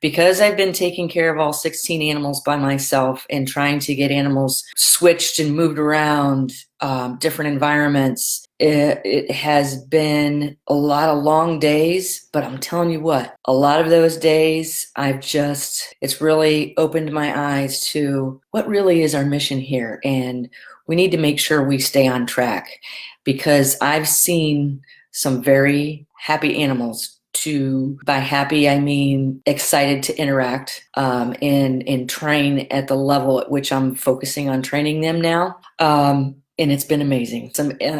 Because I've been taking care of all 16 animals by myself and trying to get animals switched and moved around different environments, it has been a lot of long days, but I'm telling you what, a lot of those days it's really opened my eyes to what really is our mission here. And we need to make sure we stay on track, because I've seen some very happy animals. By happy, I mean excited to interact and train at the level at which I'm focusing on training them now. And it's been amazing.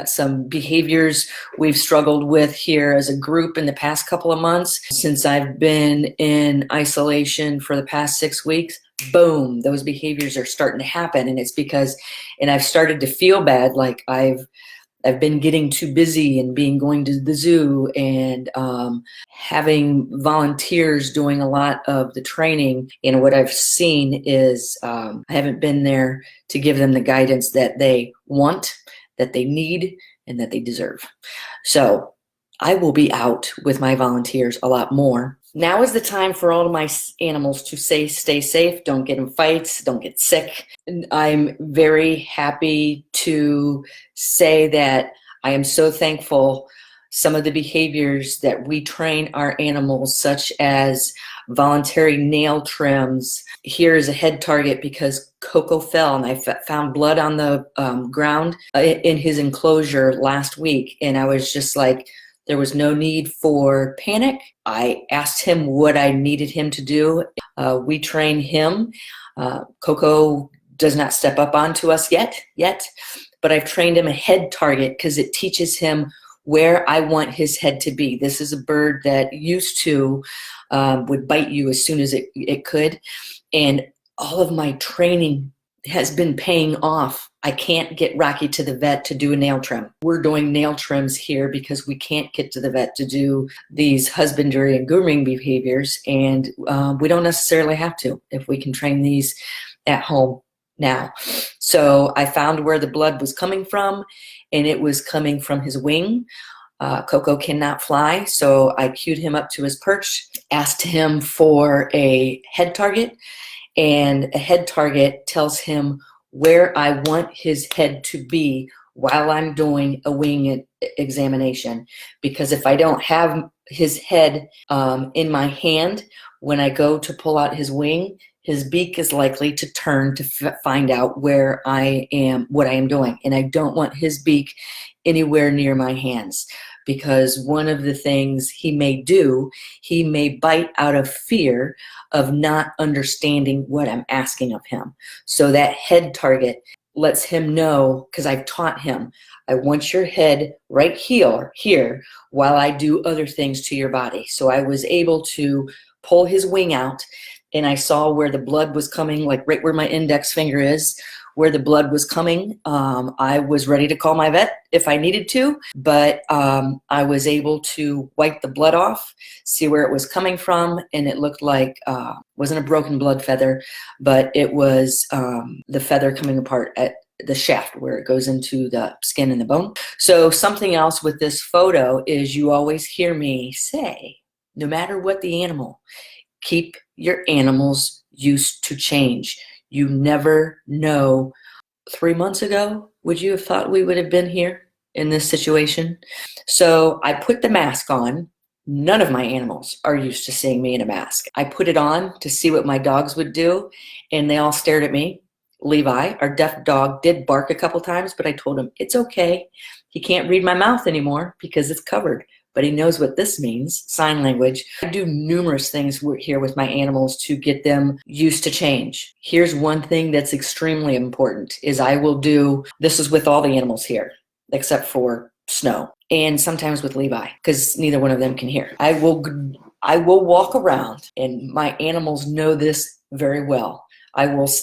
Some behaviors we've struggled with here as a group in the past couple of months, since I've been in isolation for the past 6 weeks. Boom, those behaviors are starting to happen. And it's because, and I've started to feel bad, like I've been getting too busy and going to the zoo and having volunteers doing a lot of the training. And what I've seen is I haven't been there to give them the guidance that they want, that they need, and that they deserve. So I will be out with my volunteers a lot more. Now is the time for all of my animals to stay safe, don't get in fights, don't get sick. I'm very happy to say that I am so thankful some of the behaviors that we train our animals, such as voluntary nail trims. Here is a head target because Koko fell, and I found blood on the ground in his enclosure last week. And I was just like, there was no need for panic. I asked him what I needed him to do. We train him. Koko does not step up onto us yet, but I've trained him a head target because it teaches him where I want his head to be. This is a bird that used to would bite you as soon as it could. And all of my training has been paying off. I can't get Rocky to the vet to do a nail trim. We're doing nail trims here because we can't get to the vet to do these husbandry and grooming behaviors. And we don't necessarily have to if we can train these at home now. So I found where the blood was coming from, and it was coming from his wing. Koko cannot fly, so I cued him up to his perch, asked him for a head target, and a head target tells him where I want his head to be while I'm doing a wing examination. Because if I don't have his head in my hand when I go to pull out his wing, his beak is likely to turn to find out where I am, what I am doing. And I don't want his beak anywhere near my hands, because one of the things he may do, he may bite out of fear of not understanding what I'm asking of him. So that head target lets him know, because I've taught him, I want your head right here while I do other things to your body. So I was able to pull his wing out, and I saw where the blood was coming, like right where my index finger is, where the blood was coming. I was ready to call my vet if I needed to, but I was able to wipe the blood off, see where it was coming from, and it looked like wasn't a broken blood feather, but it was the feather coming apart at the shaft where it goes into the skin and the bone. So something else with this photo is you always hear me say, no matter what the animal, keep your animals used to change. You never know. 3 months ago, would you have thought we would have been here in this situation? So I put the mask on. None of my animals are used to seeing me in a mask. I put it on to see what my dogs would do, and they all stared at me. Levi, our deaf dog, did bark a couple times, but I told him, it's okay. He can't read my mouth anymore because it's covered, but he knows what this means, sign language. I do numerous things here with my animals to get them used to change. Here's one thing that's extremely important is I will do, this is with all the animals here, except for Snow, and sometimes with Levi, because neither one of them can hear. I will walk around, and my animals know this very well.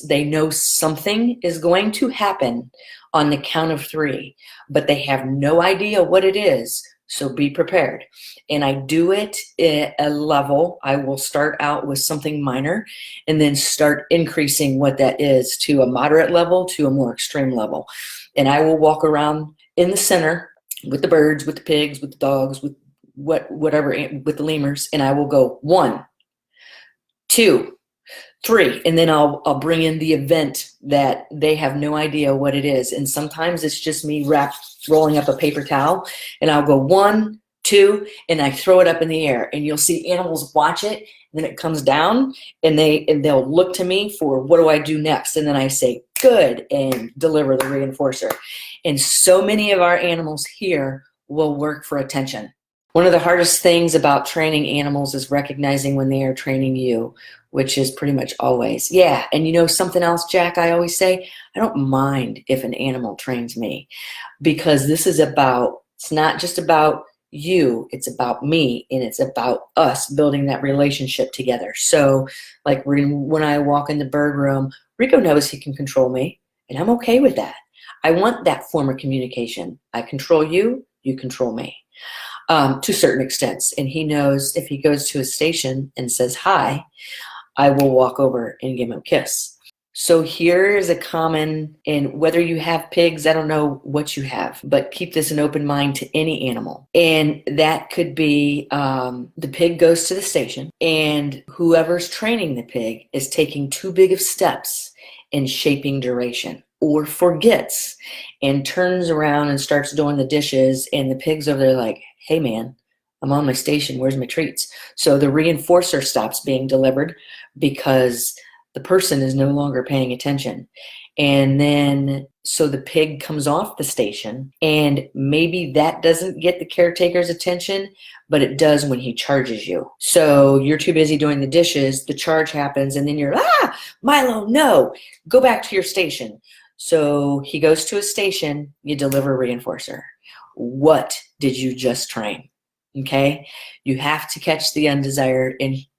They know something is going to happen on the count of 3, but they have no idea what it is. So be prepared. And I do it at a level. I will start out with something minor and then start increasing what that is to a moderate level to a more extreme level. And I will walk around in the center with the birds, with the pigs, with the dogs, with whatever, with the lemurs. And I will go 1, 2, 3, and then I'll bring in the event that they have no idea what it is. And sometimes it's just me rolling up a paper towel, and I'll go 1, 2, and I throw it up in the air, and you'll see animals watch it, and then it comes down, and they'll look to me for, what do I do next? And then I say, good, and deliver the reinforcer. And so many of our animals here will work for attention. One of the hardest things about training animals is recognizing when they are training you, which is pretty much always. Yeah, and you know something else, Jack, I always say, I don't mind if an animal trains me, because this is it's not just about you, it's about me, and it's about us building that relationship together. So like when I walk in the bird room, Rico knows he can control me, and I'm okay with that. I want that form of communication. I control you, you control me. To certain extents. And he knows if he goes to a station and says hi, I will walk over and give him a kiss. So here is a common, and whether you have pigs, I don't know what you have, but keep this an open mind to any animal. And that could be the pig goes to the station, and whoever's training the pig is taking too big of steps in shaping duration, or forgets and turns around and starts doing the dishes, and the pig's over there like, hey man, I'm on my station, where's my treats? So the reinforcer stops being delivered because the person is no longer paying attention. And then, so the pig comes off the station, and maybe that doesn't get the caretaker's attention, but it does when he charges you. So you're too busy doing the dishes, the charge happens, and then you're, Milo, no, go back to your station. So he goes to a station, you deliver reinforcer. What did you just train? Okay, you have to catch the undesired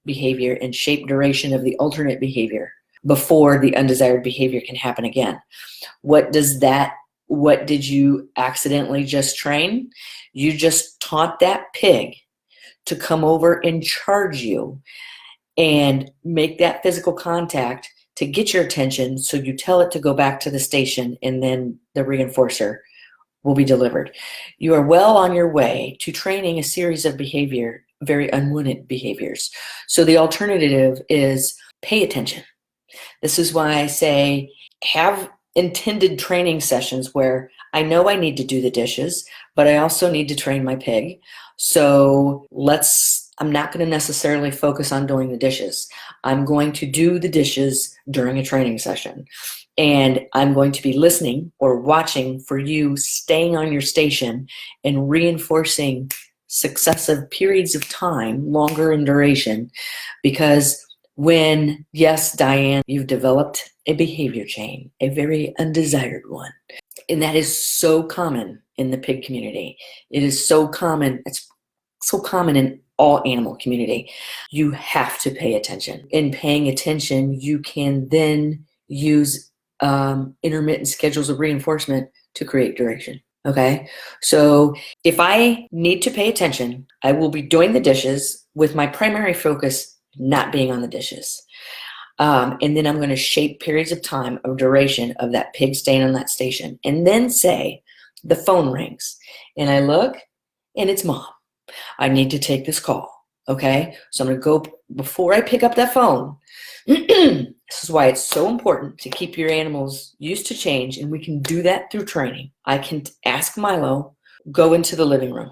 behavior and shape duration of the alternate behavior before the undesired behavior can happen again. What did you accidentally just train? You just taught that pig to come over and charge you and make that physical contact to get your attention, so you tell it to go back to the station, and then the reinforcer will be delivered. You are well on your way to training a series of very unwanted behaviors. So the alternative is pay attention. This is why I say have intended training sessions where I know I need to do the dishes, but I also need to train my pig. So I'm not going to necessarily focus on doing the dishes. I'm going to do the dishes during a training session. And I'm going to be listening or watching for you staying on your station and reinforcing successive periods of time, longer in duration, because yes, Diane, you've developed a behavior chain, a very undesired one. And that is so common in the pig community. It is so common. It's so common in all animal community. You have to pay attention. In paying attention, you can then use intermittent schedules of reinforcement to create duration. Okay, so if I need to pay attention, I will be doing the dishes with my primary focus not being on the dishes. And then I'm going to shape periods of time of duration of that pig staying on that station. And then say, the phone rings, and I look, and it's mom. I need to take this call. Okay, so I'm going to go, before I pick up that phone, this is why it's so important to keep your animals used to change, and we can do that through training. I can ask Milo, go into the living room.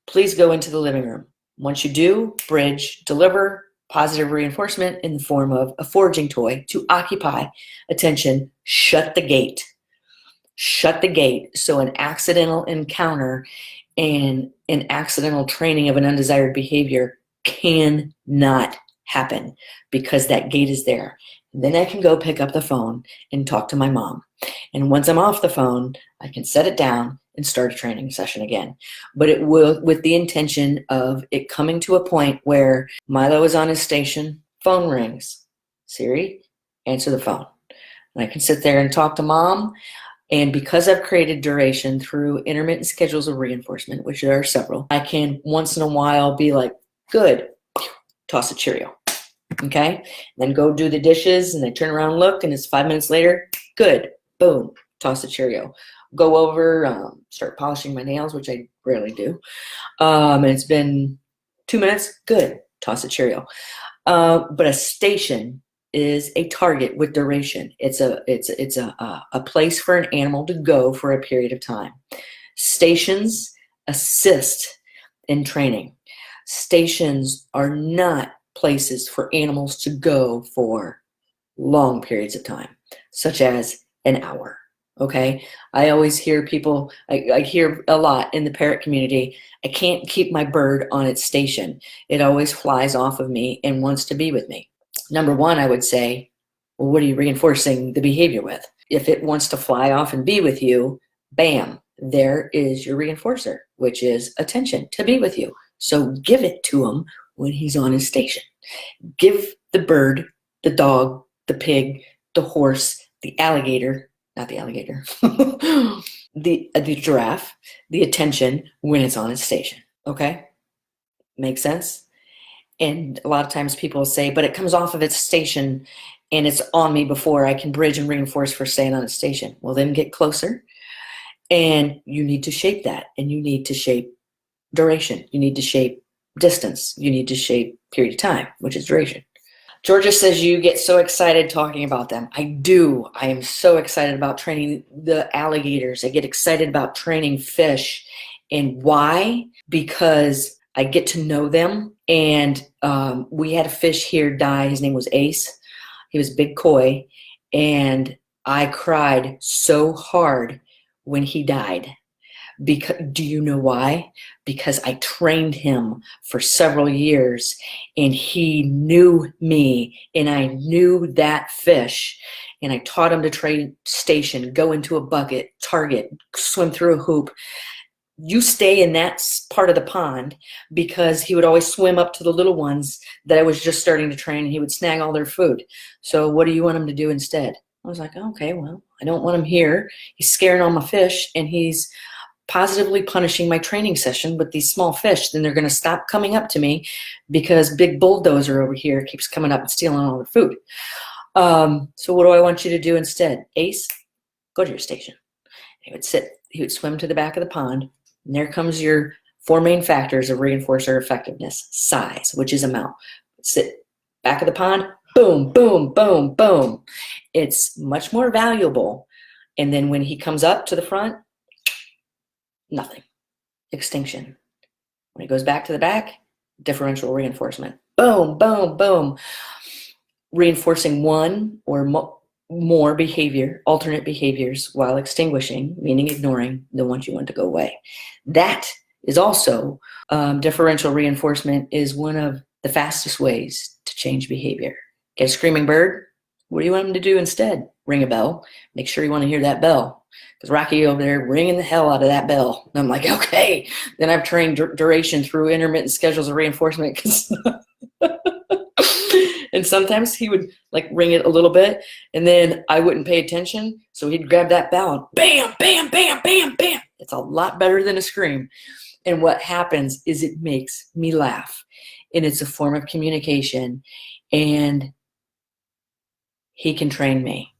Please go into the living room. Once you do, bridge, deliver positive reinforcement in the form of a foraging toy to occupy attention, shut the gate. Shut the gate, so an accidental encounter and an accidental training of an undesired behavior cannot happen, because that gate is there. And then I can go pick up the phone and talk to my mom. And once I'm off the phone, I can set it down and start a training session again. But it will, with the intention of it coming to a point where Milo is on his station, phone rings. Siri, answer the phone. And I can sit there and talk to mom. And because I've created duration through intermittent schedules of reinforcement, which there are several, I can once in a while be like, good, toss a Cheerio. Okay, then go do the dishes, and I turn around and look, and it's 5 minutes later, good, boom, toss a Cheerio. Go over, start polishing my nails, which I rarely do. And it's been 2 minutes, good, toss a Cheerio. But a station is a target with duration. It's a place for an animal to go for a period of time. Stations assist in training. Stations are not places for animals to go for long periods of time, such as an hour. Okay, I always hear people, I hear a lot in the parrot community, I can't keep my bird on its station. It always flies off of me and wants to be with me. Number one, I would say, well, what are you reinforcing the behavior with? If it wants to fly off and be with you, bam, there is your reinforcer, which is attention, to be with you. So give it to him when he's on his station. Give the bird, the dog, the pig, the horse, the alligator, not the alligator, the giraffe, the attention when it's on its station. Okay? Makes sense? And a lot of times people say, but it comes off of its station and it's on me before I can bridge and reinforce for staying on its station. Well, then get closer, and you need to shape that, and you need to shape duration. You need to shape distance. You need to shape period of time, which is duration. Georgia says you get so excited talking about them. I do. I am so excited about training the alligators. I get excited about training fish. And why? Because I get to know them. And we had a fish here die. His name was Ace. He was big koi. And I cried so hard when he died. Because, do you know why? Because I trained him for several years, and he knew me, and I knew that fish, and I taught him to train station, go into a bucket, target, swim through a hoop. You stay in that part of the pond, because he would always swim up to the little ones that I was just starting to train, and he would snag all their food. So what do you want him to do instead? I was like, okay, well, I don't want him here. He's scaring all my fish, and he's positively punishing my training session with these small fish. Then they're going to stop coming up to me because big bulldozer over here keeps coming up and stealing all the food. So what do I want you to do instead? Ace, go to your station. He would sit, he would swim to the back of the pond, and there comes your four main factors of reinforcer effectiveness. Size, which is amount. Sit back of the pond, boom, boom, boom, boom. It's much more valuable. And then when he comes up to the front, nothing. Extinction. When he goes back to the back, differential reinforcement. Boom, boom, boom. Reinforcing one or more behavior, alternate behaviors, while extinguishing, meaning ignoring the ones you want to go away. That is also, differential reinforcement is one of the fastest ways to change behavior. Get a screaming bird. What do you want him to do instead? Ring a bell. Make sure you want to hear that bell. Because Rocky over there ringing the hell out of that bell. And I'm like, okay. Then I've trained duration through intermittent schedules of reinforcement. And sometimes he would like ring it a little bit, and then I wouldn't pay attention. So he'd grab that bell and bam, bam, bam, bam, bam. It's a lot better than a scream. And what happens is it makes me laugh. And it's a form of communication. And he can train me.